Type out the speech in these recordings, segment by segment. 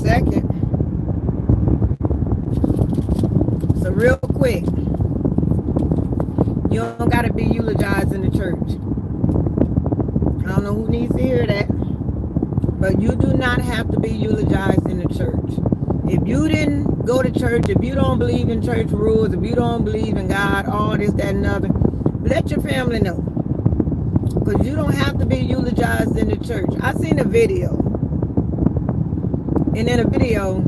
second. So real quick, you don't got to be eulogized in the church. I don't know who needs to hear that, but you do not have to be eulogized in the church. If you didn't go to church, if you don't believe in church rules, if you don't believe in God, all this, that, and other, let your family know. Because you don't have to be eulogized in the church. I seen a video. And in a video,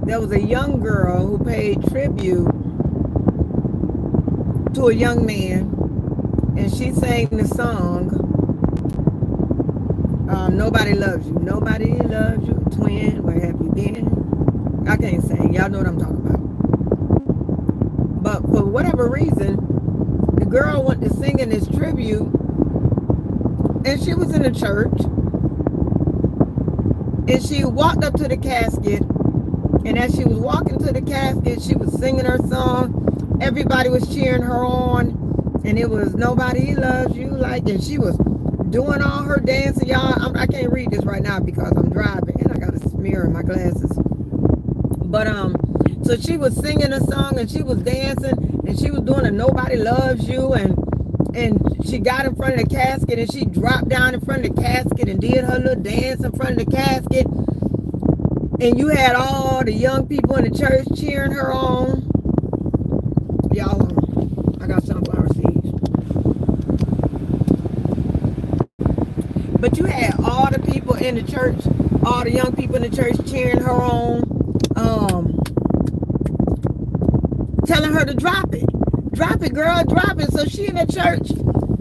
there was a young girl who paid tribute to a young man. And she sang the song, Nobody Loves You. Nobody loves you, twin, where have you been? I can't sing. Y'all know what I'm talking about. But for whatever reason, the girl went to singing this tribute, and she was in the church, and she walked up to the casket, and as she was walking to the casket, she was singing her song. Everybody was cheering her on, and it was Nobody Loves You Like, and she was doing all her dancing. Y'all, I can't read this right now because I'm driving, and I got a smear in my glasses. But so she was singing a song, and she was dancing, and she was doing a Nobody Loves You, and she got in front of the casket, and she dropped down in front of the casket and did her little dance in front of the casket. And you had all the young people in the church cheering her on. Y'all, I got sunflower seeds. But you had all the people in the church, all the young people in the church cheering her on. Telling her to drop it, girl, drop it. So she in the church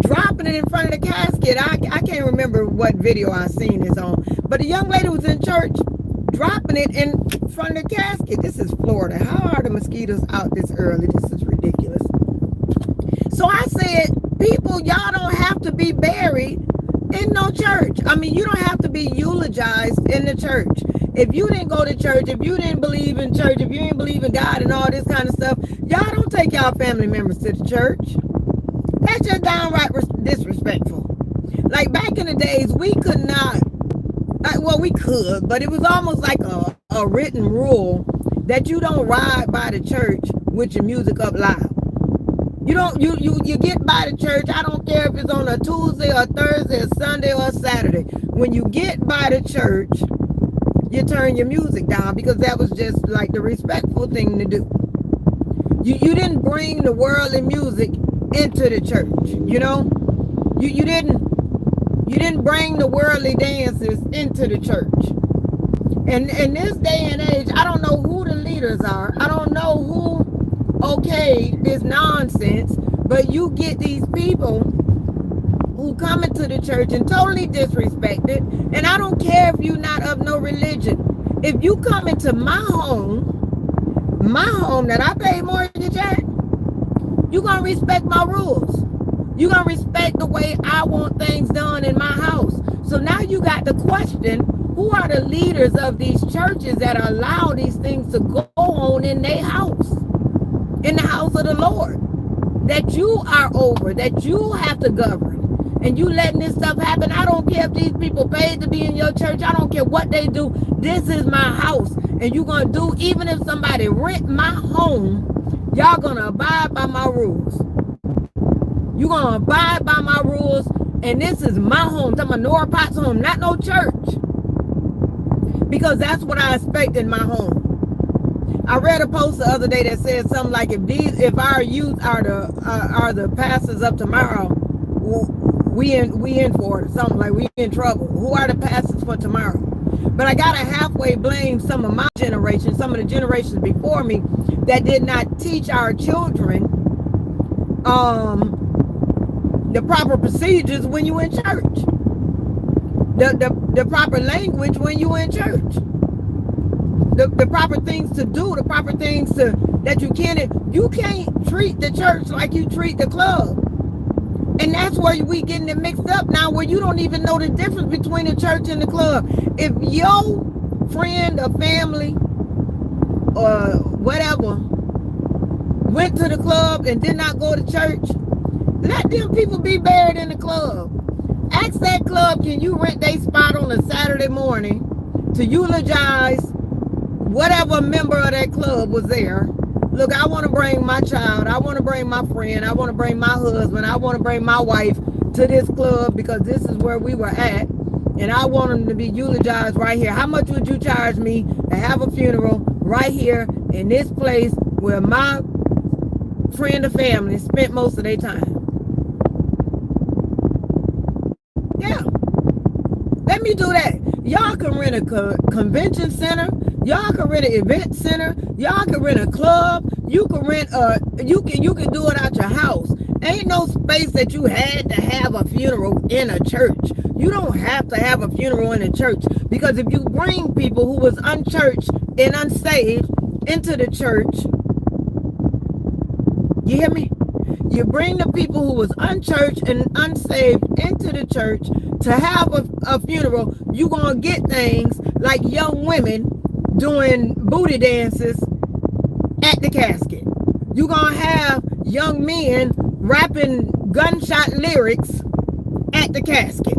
dropping it in front of the casket. I can't remember what video I seen this on, but the young lady was in church dropping it in front of the casket. This is Florida. How are the mosquitoes out this early? This is ridiculous. So I said, people, y'all don't have to be buried in no church. I mean, you don't have to be eulogized in the church. If you didn't go to church, if you didn't believe in church, if you didn't believe in God and all this kind of stuff, y'all don't take y'all family members to the church. That's just downright disrespectful. Like back in the days, we could not, well, we could, but it was almost like a written rule that you don't ride by the church with your music up loud. You don't, you get by the church. I don't care if it's on a Tuesday or Thursday or Sunday or Saturday. When you get by the church, you turn your music down, because that was just like the respectful thing to do. You didn't bring the worldly music into the church, you know? You didn't bring the worldly dances into the church. And in this day and age, I don't know who the leaders are. I don't know who okayed this nonsense, but you get these people who come into the church and totally disrespect it. And I don't care if you're not of no religion. If you come into my home that I pay mortgage at, you're going to respect my rules. You're going to respect the way I want things done in my house. So now you got the question, who are the leaders of these churches that allow these things to go on in their house? In the house of the Lord. That you are over, that you have to govern. And you letting this stuff happen. I don't care if these people paid to be in your church. I don't care what they do. This is my house. And you're going to do, even if somebody rent my home, y'all going to abide by my rules. You're going to abide by my rules. And this is my home. I'm talking about Nora Potts' home, not no church. Because that's what I expect in my home. I read a post the other day that said something like, if our youth are the pastors of tomorrow, we in for it. Something like we in trouble. Who are the pastors for tomorrow? But I gotta halfway blame some of my generation, some of the generations before me that did not teach our children the proper procedures when you in church, the proper language when you in church, the proper things to do, the proper things that you can't treat the church like you treat the club. And that's where we getting it mixed up now, where you don't even know the difference between the church and the club. If your friend or family or whatever went to the club and did not go to church, let them people be buried in the club. Ask that club, can you rent their spot on a Saturday morning to eulogize whatever member of that club was there. Look, I want to bring my child, I want to bring my friend, I want to bring my husband, I want to bring my wife to this club because this is where we were at, and I want them to be eulogized right here. How much would you charge me to have a funeral right here in this place where my friend or family spent most of their time? Yeah, let me do that. Y'all can rent a convention center. Y'all can rent an event center. Y'all can rent a club. You can rent you can do it out your house. Ain't no space that you had to have a funeral in a church. You don't have to have a funeral in a church, because if you bring people who was unchurched and unsaved into the church, you hear me? You bring the people who was unchurched and unsaved into the church to have a funeral, you gonna get things like young women doing booty dances at the casket. You gonna have young men rapping gunshot lyrics at the casket.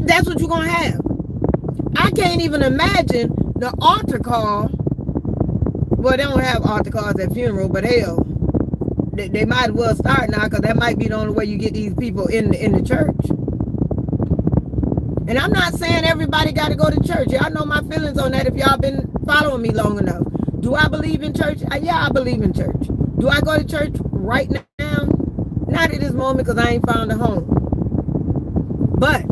That's what you're gonna have. I can't even imagine the altar call. Well, they don't have altar calls at funeral, but hell, they might as well start now, because that might be the only way you get these people in the church. And I'm not saying everybody got to go to church. Y'all know my feelings on that if y'all been following me long enough. Do I believe in church? Yeah, I believe in church. Do I go to church right now? Not at this moment, because I ain't found a home. But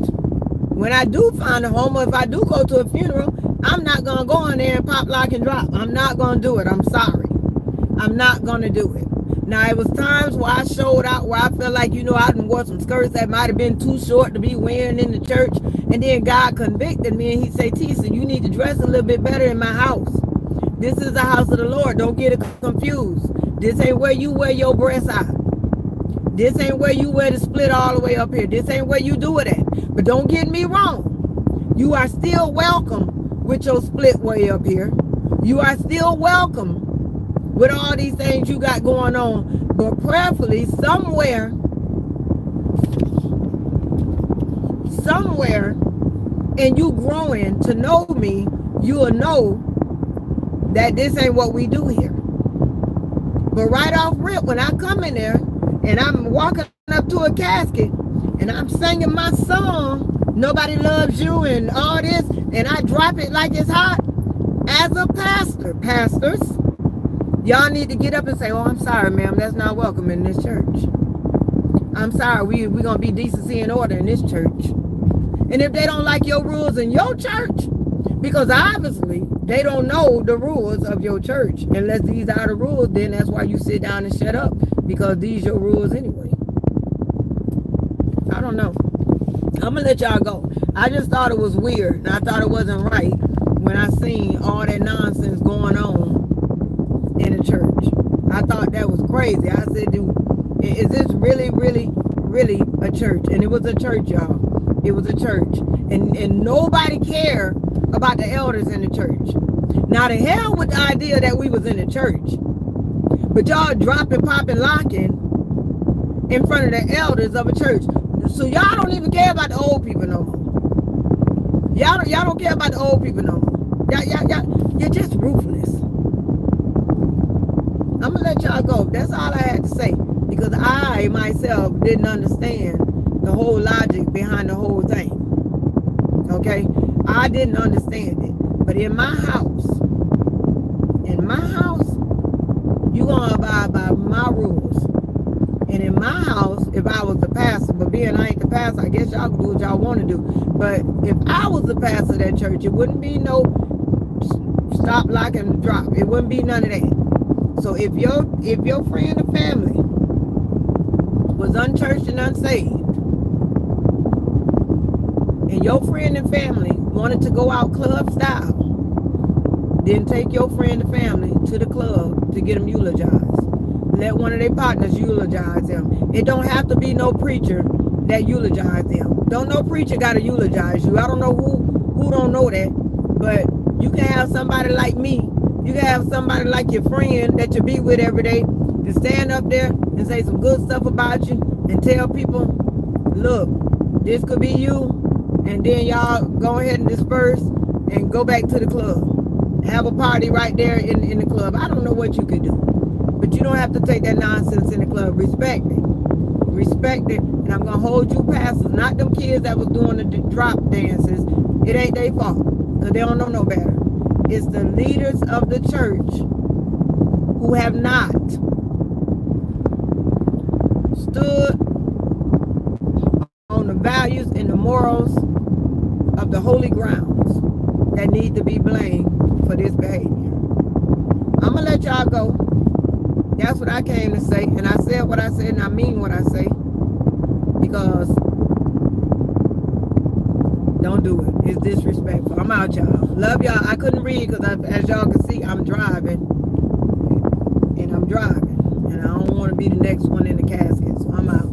when I do find a home, or if I do go to a funeral, I'm not going to go in there and pop, lock, and drop. I'm not going to do it. I'm sorry. I'm not going to do it. Now, it was times where I showed out where I felt like, I done wore some skirts that might have been too short to be wearing in the church. And then God convicted me, and he said, Tisa, you need to dress a little bit better in my house. This is the house of the Lord. Don't get it confused. This ain't where you wear your breasts out. This ain't where you wear the split all the way up here. This ain't where you do it at. But don't get me wrong. You are still welcome with your split way up here. You are still welcome with all these things you got going on. But prayerfully, somewhere, and you growing to know me, you'll know that this ain't what we do here. But right off rip, when I come in there and I'm walking up to a casket and I'm singing my song, Nobody Loves You and all this, and I drop it like it's hot, as a pastor, pastors, y'all need to get up and say, oh, I'm sorry, ma'am, that's not welcome in this church. I'm sorry, we're going to be decency and order in this church. And if they don't like your rules in your church, because obviously they don't know the rules of your church, unless these are the rules, then that's why you sit down and shut up, because these your rules anyway. I don't know. I'm going to let y'all go. I just thought it was weird, and I thought it wasn't right when I seen all that nonsense going on in the church. I thought that was crazy. I said, dude, is this really, really, really a church? And it was a church, y'all. It was a church. And nobody cared about the elders in the church. Now, the hell with the idea that we was in the church. But y'all dropping, popping, locking in front of the elders of a church. So y'all don't even care about the old people no more. Y'all don't care about the old people no more. You're just ruthless. I'm going to let y'all go. That's all I had to say. Because I, myself, didn't understand the whole logic behind the whole thing. Okay? I didn't understand it. But in my house, you're going to abide by my rules. And in my house, if I was the pastor, but being I ain't the pastor, I guess y'all can do what y'all want to do. But if I was the pastor of that church, it wouldn't be no stop, lock, and drop. It wouldn't be none of that. So if your friend or family was unchurched and unsaved, and your friend and family wanted to go out club style, then take your friend and family to the club to get them eulogized. Let one of their partners eulogize them. It don't have to be no preacher that eulogize them. Don't no preacher got to eulogize you. I don't know who don't know that, but you can have somebody like me. You can have somebody like your friend that you be with every day to stand up there and say some good stuff about you and tell people, look, this could be you, and then y'all go ahead and disperse and go back to the club. have a party right there in the club. I don't know what you could do. But you don't have to take that nonsense in the club. Respect it. Respect it. And I'm going to hold you pastors, not them kids that was doing the drop dances. It ain't their fault because they don't know no better. It's the leaders of the church who have not stood on the values and the morals of the holy grounds that need to be blamed for this behavior. I'm going to let y'all go. That's what I came to say. And I said what I said, and I mean what I say. Because don't do it. It's disrespectful. I'm out, y'all. Love y'all. I couldn't read because, as y'all can see, I'm driving. And I'm driving. And I don't want to be the next one in the casket. So I'm out.